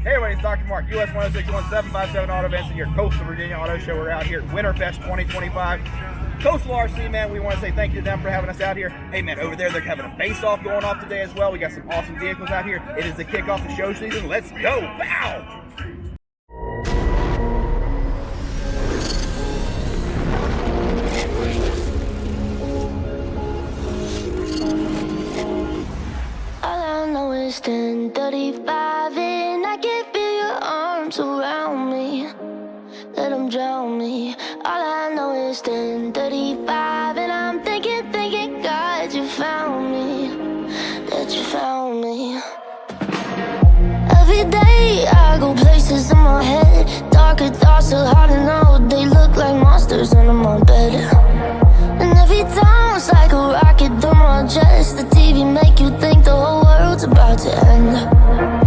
Hey everybody, it's Dr. Mark, US 1061757 Auto Events and your Coastal Virginia Auto Show. We're out here at Winterfest 2025. Coastal RC, man, we want to say thank you to them for having us out here. Hey man, over there they're having a face-off going off today as well. We got some awesome vehicles out here. It is the kickoff of the show season. Let's go! Bow! All I know is 10:35 and I can feel your arms around me. Let them drown me. All I know is 10:35 and I'm thinking, God, you found me. That you found me. Every day I go places in my head. Darker thoughts are hard to know. They look like monsters under my bed. And every time it's like a rocket through my chest. The TV make you think the whole world's about to end.